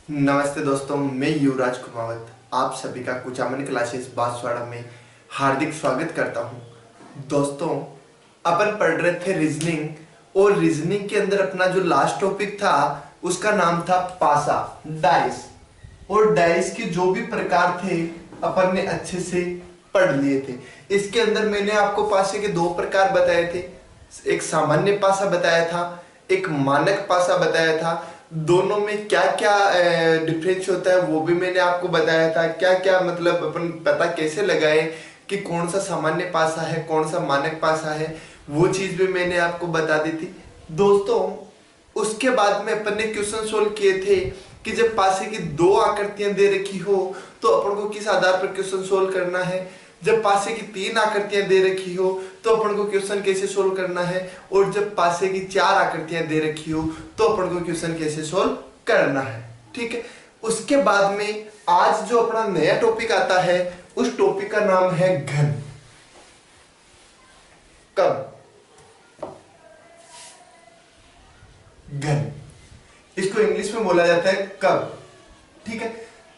नमस्ते दोस्तों, मैं युवराज कुमावत आप सभी का कुचामन क्लासेस बांसवाड़ा में हार्दिक स्वागत करता हूं। दोस्तों, अपन पढ़ रहे थे रीजनिंग और रीजनिंग के अंदर अपना जो लास्ट टॉपिक था उसका नाम था पासा, डाइस। और डाइस के जो भी प्रकार थे अपन ने अच्छे से पढ़ लिए थे। इसके अंदर मैंने आपको पासे के दो प्रकार बताए थे, एक सामान्य पासा बताया था, एक मानक पासा बताया था। दोनों में क्या क्या डिफरेंस होता है वो भी मैंने आपको बताया था। क्या क्या मतलब अपन पता कैसे लगाए कि कौन सा सामान्य पासा है कौन सा मानक पासा है, वो चीज भी मैंने आपको बता दी थी। दोस्तों, उसके बाद में अपन ने क्वेश्चन सोल्व किए थे कि जब पासे की दो आकृतियां दे रखी हो तो अपन को किस आधार पर क्वेश्चन सोल्व करना है। जब पासे की तीन आकृतियां दे रखी हो तो अपन को क्वेश्चन कैसे सोल्व करना है। और जब पासे की चार आकृतियां दे रखी हो तो अपन को क्वेश्चन कैसे सोल्व करना है। ठीक है। उसके बाद में आज जो अपना नया टॉपिक आता है उस टॉपिक का नाम है घन। कब? घन, इसको इंग्लिश में बोला जाता है कब। ठीक है।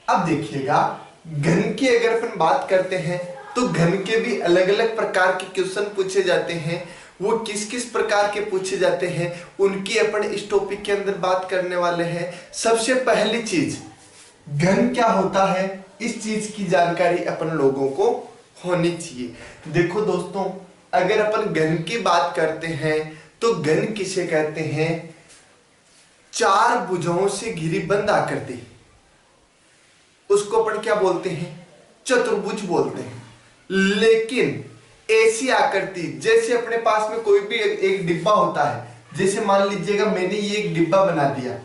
अब देखिएगा, घन की अगर अपन बात करते हैं तो घन के भी अलग अलग प्रकार के क्वेश्चन पूछे जाते हैं। वो किस किस प्रकार के पूछे जाते हैं उनकी अपन इस टॉपिक के अंदर बात करने वाले हैं। सबसे पहली चीज, घन क्या होता है इस चीज की जानकारी अपन लोगों को होनी चाहिए। देखो दोस्तों, अगर अपन घन की बात करते हैं तो घन किसे कहते हैं? चार भुजाओं से घिरी बंद आकृति, उसको अपन क्या बोलते हैं? चतुर्भुज बोलते हैं। लेकिन ऐसी आकृति, जैसे अपने पास में कोई भी एक डिब्बा होता है, जैसे मान लीजिएगा मैंने ये एक डिब्बा बना दिया।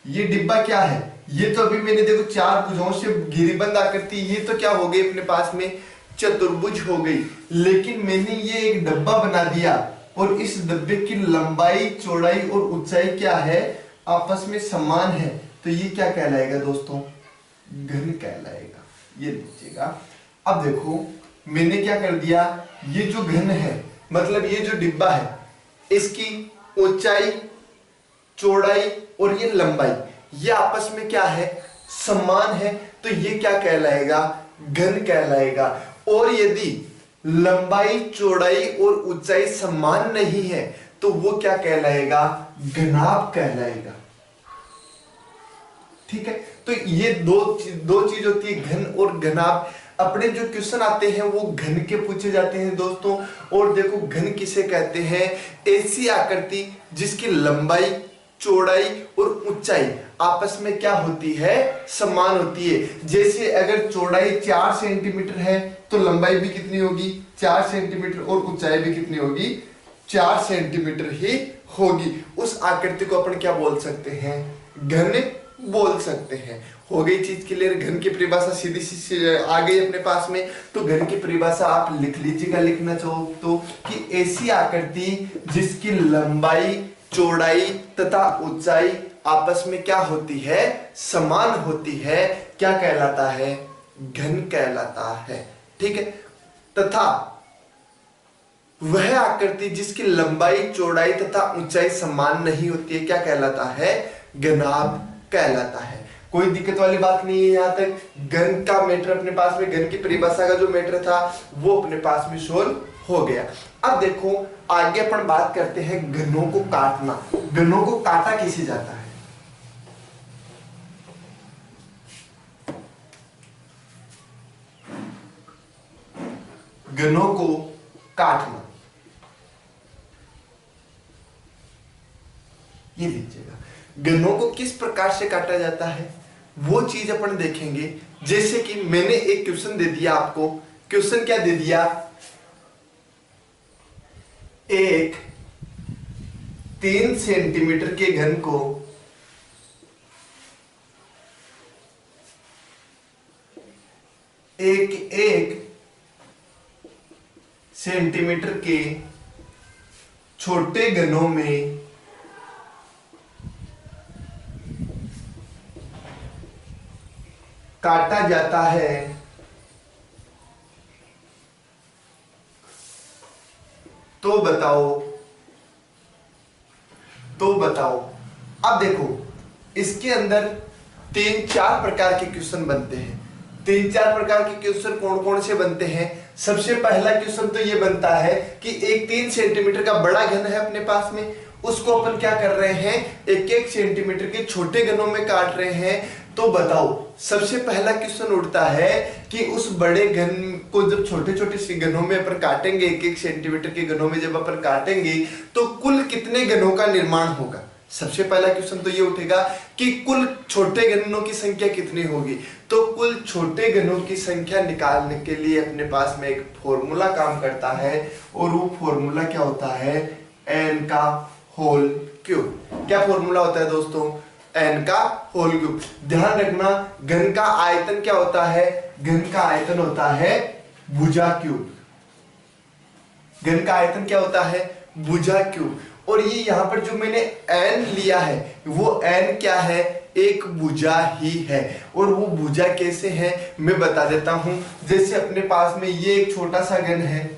ये डिब्बा क्या है? ये तो अभी मैंने देखो चार भुजाओं से घिरीबंद आकृति, ये तो क्या हो गई अपने पास में? चतुर्भुज हो गई। लेकिन मैंने ये एक डब्बा बना दिया और इस डब्बे की लंबाई चौड़ाई और ऊंचाई क्या है? आपस में समान है। तो ये क्या कहलाएगा दोस्तों? घन कहलाएगा। ये लीजिएगा। अब देखो, मैंने क्या कर दिया, ये जो घन है मतलब ये जो डिब्बा है, इसकी ऊंचाई चौड़ाई और ये लंबाई ये आपस में क्या है? समान है। तो ये क्या कहलाएगा? घन कहलाएगा। और यदि लंबाई चौड़ाई और ऊंचाई समान नहीं है तो वो क्या कहलाएगा? घनाभ कहलाएगा। ठीक है। तो ये दो चीज होती है, घन और घनाभ। अपने जो क्वेश्चन आते हैं वो घन के पूछे जाते हैं दोस्तों। और देखो, घन किसे कहते हैं? ऐसी आकृति जिसकी लंबाई चौड़ाई और ऊंचाई आपस में क्या होती है? समान होती है। जैसे अगर चौड़ाई 4 सेंटीमीटर है तो लंबाई भी कितनी होगी? 4 सेंटीमीटर। और ऊंचाई भी कितनी होगी? 4 सेंटीमीटर ही होगी। उस आकृति को अपन क्या बोल सकते हैं? घन बोल सकते हैं। हो गई चीज क्लियर। घन की परिभाषा सीधी सी आ गई अपने पास में। तो घन की परिभाषा आप लिख लीजिएगा, लिखना चाहो तो, कि ऐसी आकृति जिसकी लंबाई चौड़ाई तथा ऊंचाई आपस में क्या होती है? समान होती है। क्या कहलाता है? घन कहलाता है। ठीक है। तथा वह आकृति जिसकी लंबाई चौड़ाई तथा ऊंचाई समान नहीं होती है क्या कहलाता है? घनाभ कहलाता है। कोई दिक्कत वाली बात नहीं है। यहां तक घन का मैटर अपने पास में, घन की परिभाषा का जो मैटर था वो अपने पास में सोल्व हो गया। अब देखो, आगे अपन बात करते हैं घनों को काटना। घनों को काटा कैसे जाता है? घनों को काटना, ये लीजिएगा। घनों को किस प्रकार से काटा जाता है वो चीज अपन देखेंगे। जैसे कि मैंने एक क्वेश्चन दे दिया आपको। क्वेश्चन क्या दे दिया? एक 3 सेंटीमीटर के घन को एक सेंटीमीटर के छोटे घनों में काटा जाता है तो बताओ। अब देखो, इसके अंदर तीन चार प्रकार के क्वेश्चन बनते हैं। तीन चार प्रकार के क्वेश्चन कौन कौन से बनते हैं? सबसे पहला क्वेश्चन तो ये बनता है कि एक 3 सेंटीमीटर का बड़ा घन है अपने पास में, उसको अपन क्या कर रहे हैं, एक एक सेंटीमीटर के छोटे घनों में काट रहे हैं। तो बताओ, सबसे पहला क्वेश्चन उठता है कि उस बड़े घन को जब छोटे छोटे घनों में अपन काटेंगे, एक एक सेंटीमीटर के घनों में जब अपन काटेंगे तो कुल कितने घनों का निर्माण होगा। सबसे पहला क्वेश्चन तो ये उठेगा कि कुल छोटे घनों की संख्या कितनी होगी। तो कुल छोटे घनों की संख्या निकालने के लिए अपने पास में एक फॉर्मूला काम करता है, और वो फॉर्मूला क्या होता है, n का होल क्यूब। क्या फॉर्मूला होता है दोस्तों? n का होल क्यूब। ध्यान रखना, घन का आयतन क्या होता है? घन का आयतन होता है भुजा क्यूब। घन का आयतन क्या होता है? भुजा क्यूब। और ये यहाँ पर जो मैंने n लिया है वो n क्या है? एक भुजा ही है। और वो भुजा कैसे है मैं बता देता हूं। जैसे अपने पास में ये एक छोटा सा घन है,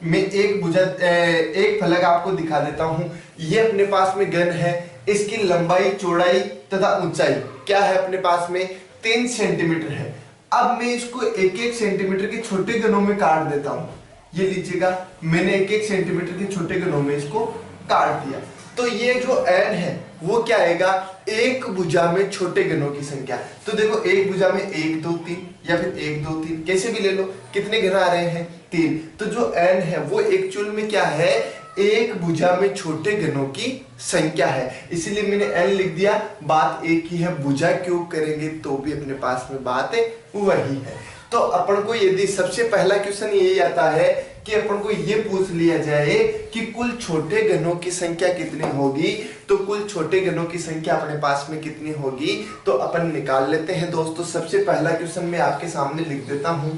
मैं एक भुजा एक फलक आपको दिखा देता हूं। ये अपने पास में घन है, इसकी लंबाई, चौड़ाई तथा ऊंचाई क्या है अपने पास में? 3 सेंटीमीटर है। अब मैं इसको एक एक सेंटीमीटर के छोटे घनों में काट देता हूं। ये लीजिएगा, मैंने एक एक सेंटीमीटर के छोटे घनों में इसको काट दिया। तो ये जो n है वो क्या आएगा? एक भुजा में छोटे घनों की संख्या। तो देखो, एक भुजा में 1 2 3 या फिर 1 2 3 कैसे भी ले लो, कितने घन आ रहे हैं? 3। तो जो n है वो एक्चुअल में क्या है? एक भुजा में छोटे घनों की संख्या है, इसीलिए मैंने n लिख दिया। बात एक ही है, भुजा क्यूब करेंगे तो भी अपने पास में बात वही है। तो अपन को यदि सबसे पहला क्वेश्चन यही आता है कि अपन को ये पूछ लिया जाए कि कुल छोटे घनों की संख्या कितनी होगी, तो कुल छोटे घनों की संख्या अपने पास में कितनी होगी तो अपन निकाल लेते हैं दोस्तों। सबसे पहला क्वेश्चन मैं आपके सामने लिख देता हूं,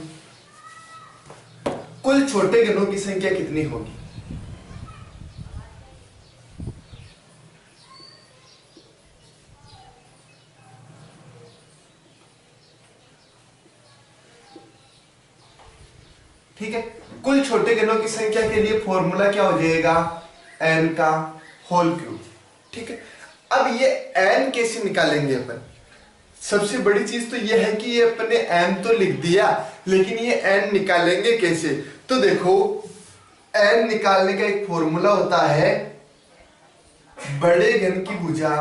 कुल छोटे घनों की संख्या कितनी होगी। ठीक है, कुल छोटे घनों की संख्या के लिए फॉर्मूला क्या हो जाएगा? n का होल क्यूब। ठीक है, अब ये n कैसे निकालेंगे अपन? सबसे बड़ी चीज तो ये है कि ये अपने n तो लिख दिया, लेकिन ये n निकालेंगे कैसे? तो देखो, n निकालने का एक फॉर्मूला होता है, बड़े घन की भुजा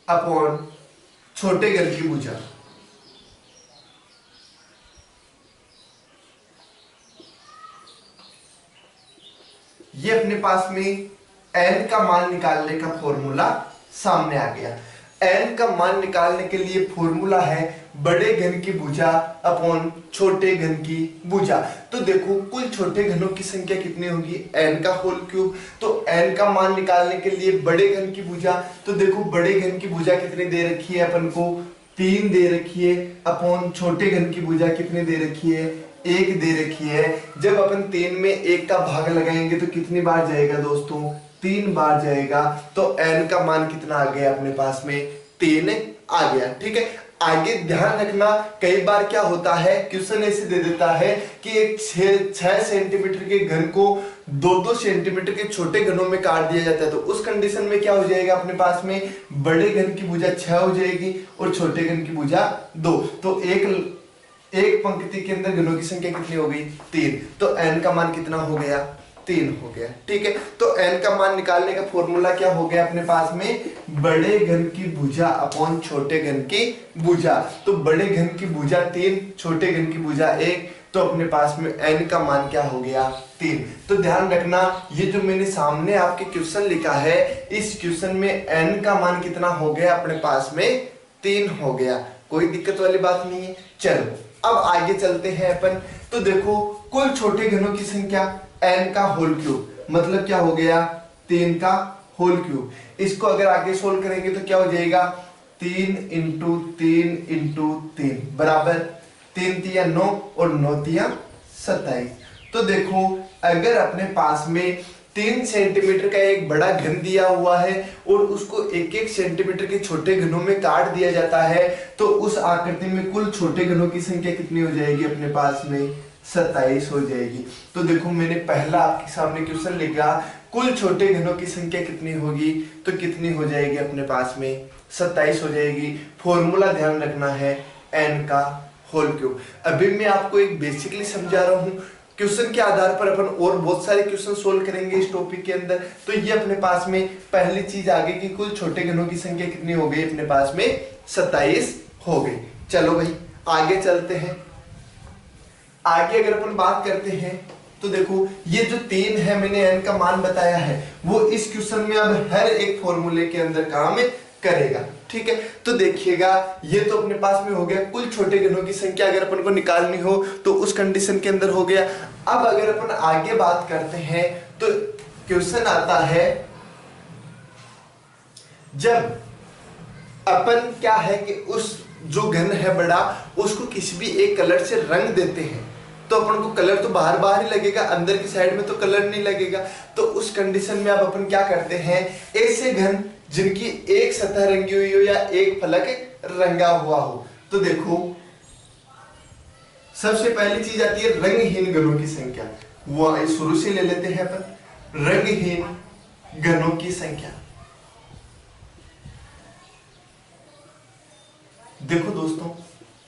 अपॉन छोटे घन की भुजा। ये अपने पास में n का मान निकालने का फॉर्मूला सामने आ गया। n का मान निकालने के लिए फॉर्मूला है बड़े घन की भुजा अपॉन छोटे घन की भुजा। तो देखो, कुल छोटे घनों की संख्या कितनी होगी? n का होल क्यूब। तो n का मान निकालने के लिए बड़े घन की भुजा, तो देखो बड़े घन की भुजा कितनी दे रखी है अपन को? 3 दे रखी है, अपॉन छोटे घन की भुजा कितनी दे रखी है? 1 दे रखी है। जब अपन 3 में 1 का भाग लगाएंगे तो कितनी बार जाएगा दोस्तों? 3 बार जाएगा। तो n का मान कितना आ गया अपने पास में? 3 आ गया। ठीक है, आगे ध्यान रखना, कई बार क्या होता है, क्वेश्चन ऐसे दे देता है कि एक 6 सेंटीमीटर के घन को 2-2 सेंटीमीटर के छोटे घनों में काट दिया जाता है। तो उस कंडीशन में क्या हो जाएगा अपने पास में? बड़े घन की भुजा 6 हो जाएगी और छोटे घन की भुजा 2। तो एक पंक्ति के अंदर घनों की संख्या कितनी हो गई? 3। तो n का मान कितना हो गया? 3 हो गया। ठीक है, तो n का मान निकालने का फॉर्मूला क्या हो गया अपने पास में? बड़े घन की भुजा अपॉन छोटे घन की भुजा। तो बड़े घन की भुजा 3, छोटे घन की भुजा 1, तो अपने पास में n का मान क्या हो गया? 3। तो ध्यान रखना, ये जो मैंने सामने आपके क्वेश्चन लिखा है, इस क्वेश्चन में n का मान कितना हो गया अपने पास में? 3 हो गया। कोई दिक्कत वाली बात नहीं है। चलो अब आगे चलते हैं अपन। तो देखो, कुल छोटे घनों की संख्या n का होल क्यूब, मतलब क्या हो गया? 3 का होल क्यूब। इसको अगर आगे सोल्व करेंगे तो क्या हो जाएगा? 3 इंटू 3 इंटू 3 बराबर 3 तिया 9 और 9 तिया 27। तो देखो, अगर अपने पास में 3 सेंटीमीटर का एक बड़ा घन दिया हुआ है और उसको 1-1 सेंटीमीटर के छोटे घनों में काट दिया जाता है, तो उस आकृति में कुल छोटे घनों की संख्या कितनी हो जाएगी अपने पास में? 27 हो जाएगी। तो देखो, मैंने पहला आपके सामने क्वेश्चन लिखा, कुल छोटे घनों की संख्या कितनी होगी, तो कितनी हो जाएगी अपने पास में 27 हो जाएगी। फॉर्मूला ध्यान रखना है n का होल क्यूब। अभी मैं आपको एक बेसिकली समझा रहा हूं, क्वेश्चन के आधार पर अपन और बहुत सारे क्वेश्चन सोल्व करेंगे इस टॉपिक के अंदर। तो ये अपने पास में पहली चीज आ गई कि कुल छोटे घनों की संख्या कितनी हो गई, अपने पास में 27 हो गई। चलो भाई आगे चलते हैं। आगे अगर अपन बात करते हैं तो देखो ये जो 3 है, मैंने n का मान बताया है, वो इस क्वेश्चन में अब हर एक फॉर्मूले के अंदर काम करेगा। ठीक है, तो देखिएगा ये तो अपने पास में हो गया कुल छोटे घनों की संख्या अगर अपन को निकालनी हो तो उस कंडीशन के अंदर हो गया। अब अगर अपन आगे बात करते हैं तो क्वेश्चन आता है जब अपन क्या है कि उस जो घन है बड़ा उसको किसी भी एक कलर से रंग देते हैं तो अपन को कलर तो बाहर बाहर ही लगेगा, अंदर की साइड में तो कलर नहीं लगेगा। तो उस कंडीशन में अब अपन क्या करते हैं, ऐसे घन जिनकी एक सतह रंगी हुई हो या एक फलक रंगा हुआ हो, तो देखो सबसे पहली चीज आती है रंगहीन घनों की संख्या। वो शुरू से ले लेते हैं अपन, रंगहीन घनों की संख्या। देखो दोस्तों,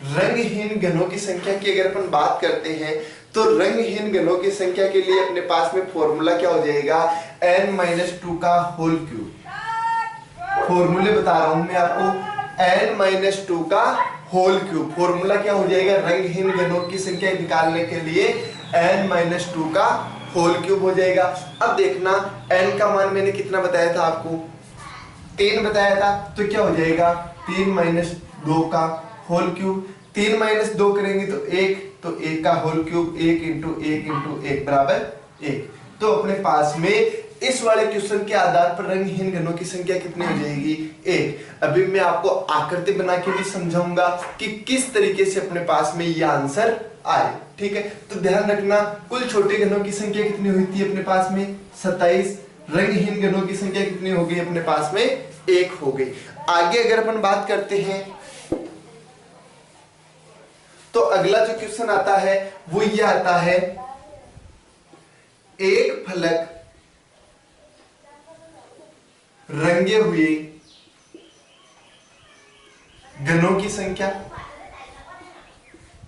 रंगहीन घनों की संख्या की अगर अपन बात करते हैं तो रंगहीन घनों की संख्या के लिए अपने पास में फॉर्मूला क्या हो जाएगा, n-2 का होल क्यूब। फॉर्मूले बता रहा हूं मैं आपको, n-2 का होल क्यूब। फॉर्मूला क्या हो जाएगा, रंगहीन घनों की संख्या निकालने के लिए n-2 का होल क्यूब हो जाएगा। अब देखना n का मान मैंने कितना बताया था आपको, 3 बताया था, तो क्या हो जाएगा 3-2 का होल क्यूब। 3-2 करेंगे तो 1, तो 1 का होल क्यूब, 1 इंटू 1 इंटू 1 बराबर 1। तो अपने पास में इस वाले क्वेश्चन के आधार पर रंगहीन घनों की संख्या कितनी हो जाएगी, 1। अभी मैं आपको आकृति बना के भी समझाऊंगा कि किस तरीके से अपने पास में ये आंसर आए। ठीक है, तो ध्यान रखना कुल छोटे घनों की संख्या कितनी हुई थी अपने पास में 27, रंगहीन घनों की संख्या कितनी हो गई अपने पास में 1 हो गई। आगे अगर अपन बात करते हैं तो अगला जो क्वेश्चन आता है वो ये आता है, एक फलक रंगे हुए घनों की संख्या।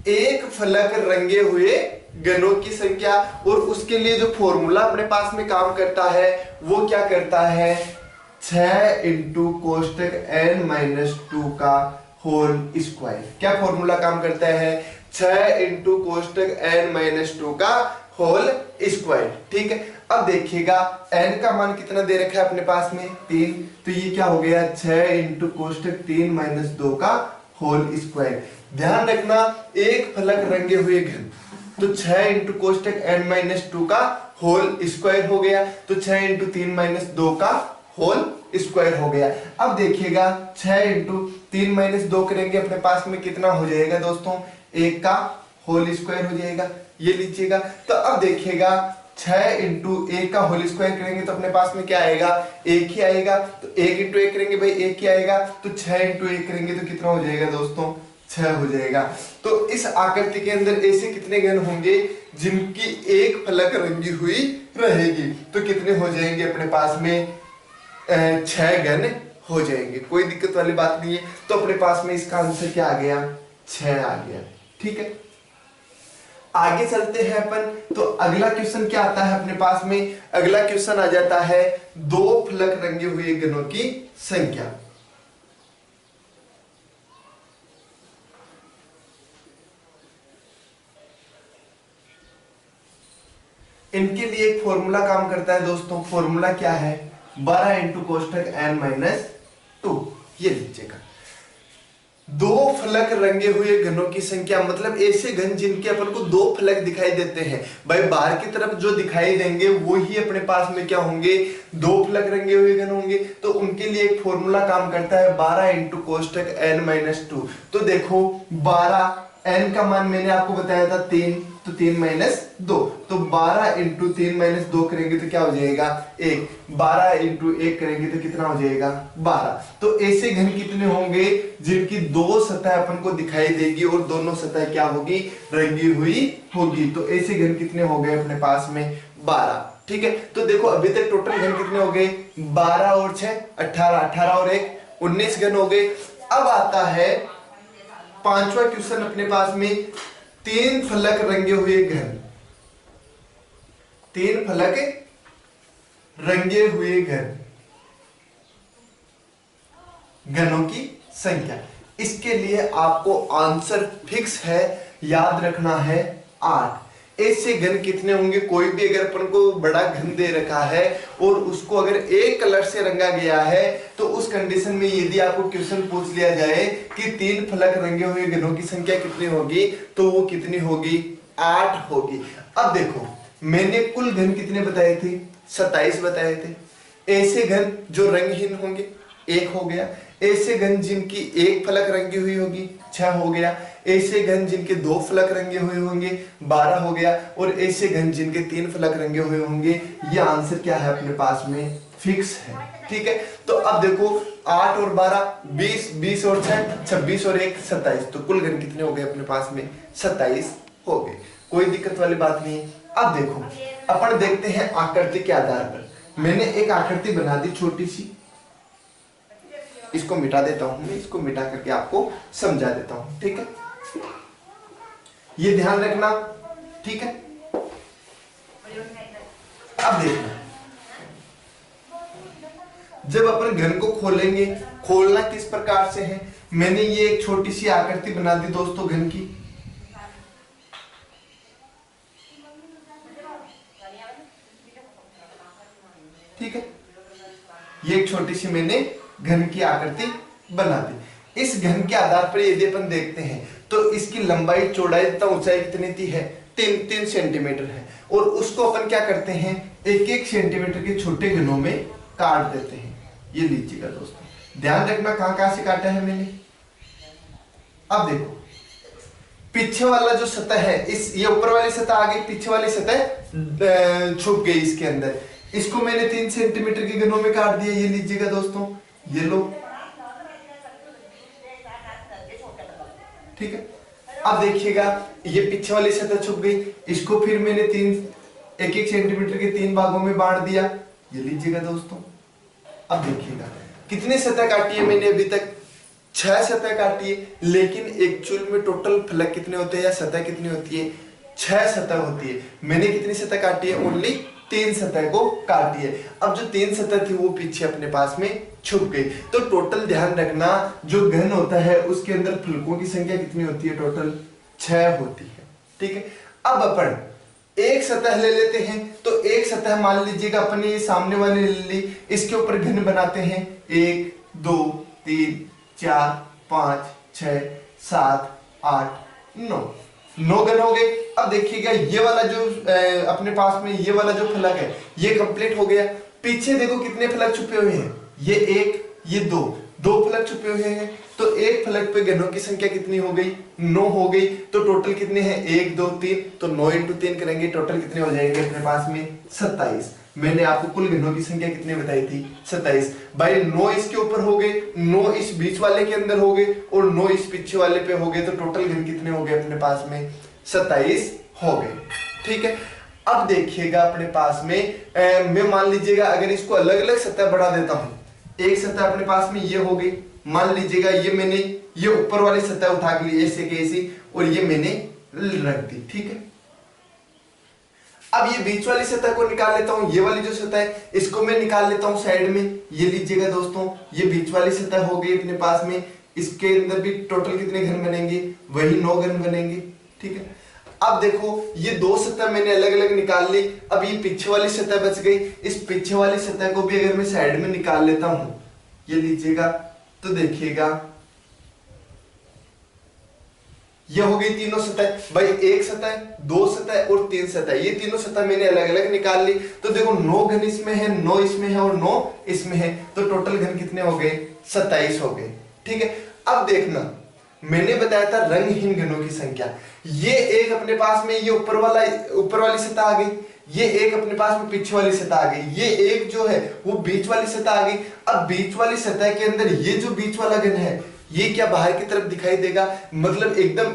एक फलक रंगे हुए घनों की संख्या, और उसके लिए जो फॉर्मूला अपने पास में काम करता है वो क्या करता है, 6 इंटू कोष्टक n-2 का होल स्क्वायर। क्या फॉर्मूला काम करता है, 6 इंटू कोष्टक n-2 का होल स्क्वायर। ठीक है, अब देखिएगा n का मान कितना दे रखा है अपने पास में 3, तो ये क्या हो गया 6 इंटू कोष्टक 3-2 का होल स्क्वायर। ध्यान रखना एक फलक रंगे हुए घन, तो 6 इंटू कोष्टक n-2 का होल स्क्वायर हो गया, तो 6 इंटू 3-2 का होल स्क्वायर हो गया। अब देखिएगा 6 इंटू 3-2 करेंगे अपने पास में कितना हो जाएगा दोस्तों, 1 का होल स्क्वायर हो जाएगा। ये लीजिएगा, तो अब देखिएगा 6 इंटू 1 का होल स्क्वायर करेंगे तो अपने पास में क्या आएगा, 1 ही आएगा। तो 1 इंटू 1 करेंगे भाई 1 ही आएगा, तो 6 इंटू 1 करेंगे तो कितना हो जाएगा दोस्तों, 6 हो जाएगा। तो इस आकृति के अंदर ऐसे कितने घन होंगे जिनकी एक फलक रंगी हुई रहेगी, तो कितने हो जाएंगे अपने पास में 6 घन हो जाएंगे। कोई दिक्कत वाली बात नहीं है। तो अपने पास में इसका आंसर क्या आ गया, 6 आ गया। ठीक है, आगे चलते हैं अपन। तो अगला क्वेश्चन क्या आता है अपने पास में, अगला क्वेश्चन आ जाता है 2 फलक रंगे हुए घनों की संख्या। इनके लिए एक फॉर्मूला काम करता है दोस्तों। फॉर्मूला क्या है, 12 इंटू कोष्टक n-2। ये लीजिएगा, 2 फलक रंगे हुए घनों की संख्या, मतलब ऐसे घन जिनके अपन को 2 फलक दिखाई देते हैं। भाई बाहर की तरफ जो दिखाई देंगे वो ही अपने पास में क्या होंगे, 2 फलक रंगे हुए घन होंगे। तो उनके लिए एक फॉर्मूला काम करता है 12 इंटू कोष्टक n-2। तो देखो 12, n का मान मैंने आपको बताया था 3, तो 3 माइनस 2, तो 12 इंटू 3 माइनस 2 करेंगे तो क्या हो जाएगा 1, 12 इंटू 1 करेंगे तो कितना हो जाएगा 12। तो ऐसे घन कितने होंगे जिनकी दो सतह अपन को दिखाई देगी और दोनों सतह क्या होगी, रंगी हुई होगी। तो ऐसे घन कितने हो गए अपने पास में 12। ठीक है, तो देखो अभी तक टोटल घन कितने हो गए 12 और 6 18, 18 और 1 19 घन हो गए। अब आता है पांचवा क्वेश्चन अपने पास में, तीन फलक रंगे हुए घन, तीन फलक रंगे हुए घन, घनों की संख्या। इसके लिए आपको आंसर फिक्स है, याद रखना है 8। ऐसे घन कितने होंगे, कोई भी अगर अपन को बड़ा घन दे रखा है और उसको अगर एक कलर से रंगा गया है तो उस कंडीशन में यदि आपको क्वेश्चन पूछ लिया जाए कि तीन फलक रंगे हुए घनों की संख्या कितनी होगी, तो वो कितनी होगी 8 होगी। अब देखो मैंने कुल घन कितने बताए थे 27 बताए थे। ऐसे घन जो रंगहीन होंगे 1 हो गया, ऐसे घन जिनकी एक फलक रंगी हुई होगी 6 हो गया, ऐसे घन जिनके 2 फलक रंगे हुए होंगे 12 हो गया, और ऐसे घन जिनके 3 फलक रंगे हुए होंगे। ये आंसर क्या है अपने पास में फिक्स है। ठीक है, तो अब देखो 8 और 12 20, 20 और 6 26 और 1 27, तो कुल घन कितने हो गए अपने पास में 27 हो गए। कोई दिक्कत वाली बात नहीं है। अब देखो अपन देखते हैं आकृति के आधार पर। मैंने एक आकृति बना दी छोटी सी, इसको मिटा देता हूं, मैं इसको मिटा करके आपको समझा देता हूं। ठीक है, ये ध्यान रखना। ठीक है, अब देखना जब अपन घन को खोलेंगे, खोलना किस प्रकार से है। मैंने ये एक छोटी सी आकृति बना दी दोस्तों घन की। ठीक है, ये एक छोटी सी मैंने घन की आकृति बना दी। इस घन के आधार पर यदि अपन देखते हैं तो इसकी लंबाई चौड़ाई तथा ऊंचाई कितनी थी है 3 सेंटीमीटर है, और उसको अपन क्या करते हैं 1-1 सेंटीमीटर के छोटे घनों में काट देते हैं। ये लीजिएगा दोस्तों, ध्यान रखना कहां से काटा है मैंने। अब देखो पीछे वाला जो सतह है, इस ये ऊपर वाली सतह आ गई, पीछे वाली सतह छुप गई इसके अंदर। इसको मैंने 3 सेंटीमीटर के घनों में काट दिया। ये लीजिएगा दोस्तों, ये लो। ठीक है, अब देखिएगा ये पीछे वाली सतह छुप गई, इसको फिर मैंने 1-1 सेंटीमीटर के 3 भागों में बांट दिया। ये लीजिएगा दोस्तों, अब देखिएगा कितनी सतह काटी है मैंने अभी तक 6 सतह काटी है, लेकिन एक्चुअल में टोटल फलक कितने होते हैं या सतह कितनी होती है 6 सतह होती है। मैंने कितनी सतह काटी है ओनली 3 सतह को काटी है। अब जो 3 सतह थी वो पीछे अपने पास में छुप गई। तो टोटल ध्यान रखना जो घन होता है उसके अंदर फलकों की संख्या कितनी होती है टोटल 6 होती है। ठीक है, अब अपन एक सतह ले लेते हैं, तो एक सतह मान लीजिएगा अपने ये सामने वाली ले ली, इसके ऊपर घन बनाते हैं 1 2 3 4 5 6 7 8 9 घन हो गए। अब देखिएगा ये वाला जो अपने पास में ये वाला जो फलक है ये कंप्लीट हो गया। पीछे देखो कितने फलक छुपे हुए हैं, ये 1 ये 2 फलक छुपे हुए हैं। तो एक फलक पे घनों की संख्या कितनी हो गई 9 हो गई। तो टोटल कितने हैं 1 2 3, तो 9 इंटू 3 करेंगे टोटल कितने हो जाएंगे अपने पास में 27। मैंने आपको कुल घनों की संख्या कितनी बताई थी 27। भाई 9 इसके ऊपर हो गए, 9 इस बीच वाले के अंदर हो गए और 9 इस पीछे वाले पे हो गए। तो टोटल घन कितने हो गए अपने पास में 27 हो गए। ठीक है, अब देखिएगा अपने पास में मैं मान लीजिएगा अगर इसको अलग अलग सतह बढ़ा देता हूं, एक सतह अपने पास में ये हो गई, मान लीजिएगा ये मैंने ये ऊपर वाली सतह उठा के ली ऐसे के ऐसी और ये मैंने रख दी। ठीक है, अब ये बीच वाली सतह को निकाल लेता हूं, ये वाली जो सतह है इसको मैं निकाल लेता हूं साइड में। ये लीजिएगा दोस्तों, ये बीच वाली सतह हो गई अपने पास में, इसके अंदर भी टोटल कितने घन बनेंगे वही 9 घन बनेंगे। ठीक है, अब देखो ये 2 सतह मैंने अलग अलग निकाल ली, अब ये पीछे वाली सतह बच गई। इस पीछे वाली सतह को भी अगर मैं साइड में निकाल लेता हूं, ये लीजिएगा, तो देखिएगा ये हो गई तीनों सतह। भाई 1 सतह 2 सतह और 3 सतह, ये तीनों सतह मैंने अलग अलग निकाल ली। तो देखो 9 घन इसमें है, 9 इसमें है और 9 इसमें है, तो टोटल घन कितने हो गए 27 हो गए। ठीक है, अब देखना मैंने बताया था रंगहीन घनों की संख्या। ये एक अपने पास में ये ऊपर वाली सतह आ गई, ये एक अपने पास में पीछे वाली सतह आ गई, ये एक जो है वो बीच वाली सतह आ गई। अब बीच वाली सतह के अंदर ये जो बीच वाला घन है ये क्या बाहर की तरफ दिखाई देगा, मतलब एकदम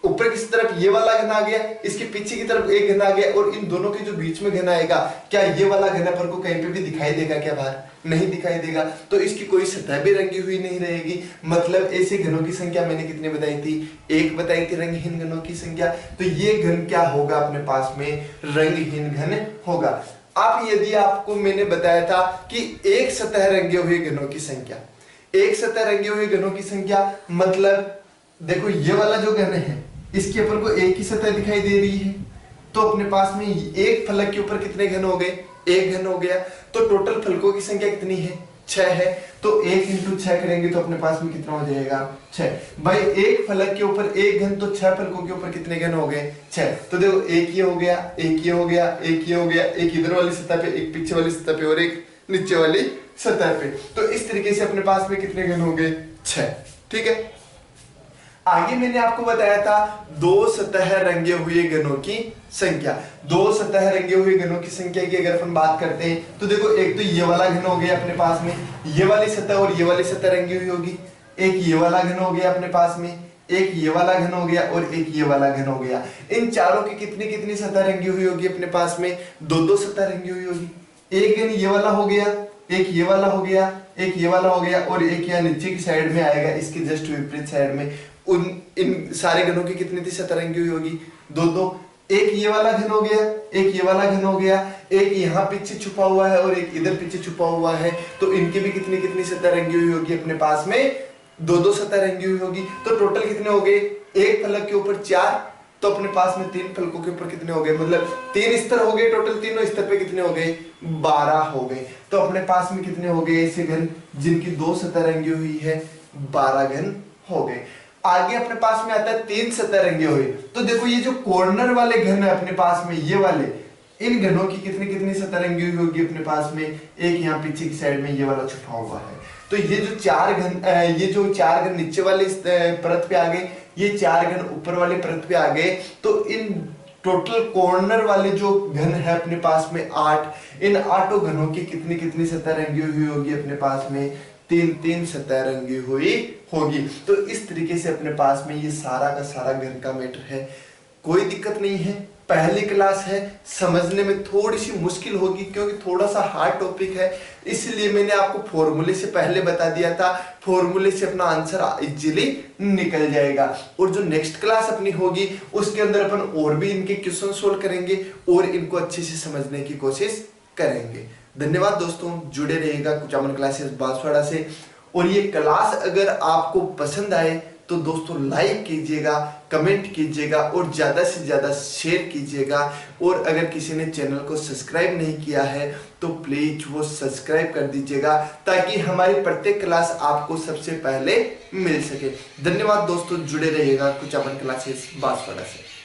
ऊपर की तरफ ये वाला घन आ गया, इसके पीछे की तरफ एक घन आ गया, और इन दोनों के जो बीच में घन आएगा, क्या ये वाला घन अपन को कहीं पे भी दिखाई देगा क्या बाहर? नहीं दिखाई देगा। तो इसकी कोई सतह भी रंगी हुई नहीं रहेगी। मतलब ऐसे घनों की संख्या मैंने कितनी बताई थी? एक बताई थी रंगहीन घनों की संख्या। तो ये घन क्या होगा अपने पास में? रंगहीन घन होगा। अब यदि आपको मैंने बताया था कि एक सतह रंगे हुए घनों की संख्या, एक सतह रंगे हुए घनों की संख्या मतलब देखो ये वाला जो घन है इसके ऊपर को एक ही सतह दिखाई दे रही है, तो अपने पास में एक फलक के ऊपर कितने घन हो गए? एक घन हो गया। तो टोटल फलकों की संख्या कितनी है? 6 है। तो 1 × 6 करेंगे तो अपने पास में कितना हो जाएगा? 6। भाई एक फलक के ऊपर एक घन, तो 6 फलकों के ऊपर कितने घन हो गए? 6। तो देखो एक ये हो गया, एक ये हो गया, एक ये हो गया, एक इधर वाली सतह पे, एक पीछे वाली सतह पे और एक नीचे वाली सतह पे। तो इस तरीके से अपने पास में कितने घन हो गए? 6। ठीक है। आगे मैंने आपको बताया था दो सतह रंगे हुए घनों की संख्या। दो सतह रंगे हुए घनों की संख्या की अगर अपन बात करते हैं तो देखो एक तो ये वाला घन हो गया अपने पास में, ये वाली सतह और ये वाली सतह रंगी हुई होगी। एक ये वाला घन हो गया अपने पास में, एक ये वाला घन हो गया और एक ये वाला घन हो गया। इन चारों की कितनी कितनी सतह रंगी हुई होगी अपने पास में? दो दो सतह रंगी हुई होगी। एक घन ये वाला हो गया, एक ये वाला हो गया, एक ये वाला हो गया, और एक यहाँ नीचे की साइड में आएगा इसके जस्ट विपरीत साइड में। इन सारे घनों की कितनी थी सतह रंगी हुई होगी? दो दो। एक ये वाला घन हो गया, एक ये वाला घन हो गया, एक यहाँ पीछे छुपा हुआ है और एक इधर पीछे छुपा हुआ है। तो इनकी भी कितनी कितनी सतह रंगी हुई होगी अपने पास में? दो दो सतह रंगी हुई होगी। तो टोटल कितने हो गए? एक फलक के ऊपर 4, तो अपने पास में 3 फलकों के ऊपर कितने हो गए? मतलब 3 स्तर हो गए। टोटल तीनों स्तर पे कितने हो गए? 12 हो गए। तो अपने पास में कितने हो गए ऐसे घन जिनकी दो सतह रंगी हुई है? 12 घन हो गए। आगे अपने पास में आता है 3 सतह रंगे हुए। तो देखो ये जो कॉर्नर वाले घन है अपने पास में, ये वाले, इन घनों की कितनी कितनी सतह रंगी हुई होगी अपने पास में? एक यहाँ पीछे की साइड में ये वाला छुपा हुआ है। तो ये जो 4 घन नीचे वाले परत पे आ गए, ये 4 घन ऊपर वाले परत पे आ गए। तो इन टोटल कॉर्नर वाले जो घन है अपने पास में 8, इन 8 घनों की कितनी कितनी सतह रंगी हुई होगी अपने पास में? 3 सतह रंगी हुई होगी। तो इस तरीके से अपने पास में ये सारा का सारा घन का मैटर है। कोई दिक्कत नहीं है, पहली क्लास है, समझने में थोड़ी सी मुश्किल होगी क्योंकि थोड़ा सा हार्ड टॉपिक है। इसलिए मैंने आपको फॉर्मूले से पहले बता दिया था, फॉर्मूले से अपना आंसर इजीली निकल जाएगा। और जो नेक्स्ट क्लास अपनी होगी उसके अंदर अपन और भी इनके क्वेश्चन सोल्व करेंगे और इनको अच्छे से समझने की कोशिश करेंगे। धन्यवाद दोस्तों, जुड़े रहिएगा कुचामन क्लासेस बांसवाड़ा से। और ये क्लास अगर आपको पसंद आए तो दोस्तों लाइक कीजिएगा, कमेंट कीजिएगा और ज़्यादा से ज़्यादा शेयर कीजिएगा। और अगर किसी ने चैनल को सब्सक्राइब नहीं किया है तो प्लीज़ वो सब्सक्राइब कर दीजिएगा ताकि हमारी प्रत्येक क्लास आपको सबसे पहले मिल सके। धन्यवाद दोस्तों, जुड़े रहिएगा कुचामन क्लासेस बांसवाड़ा से।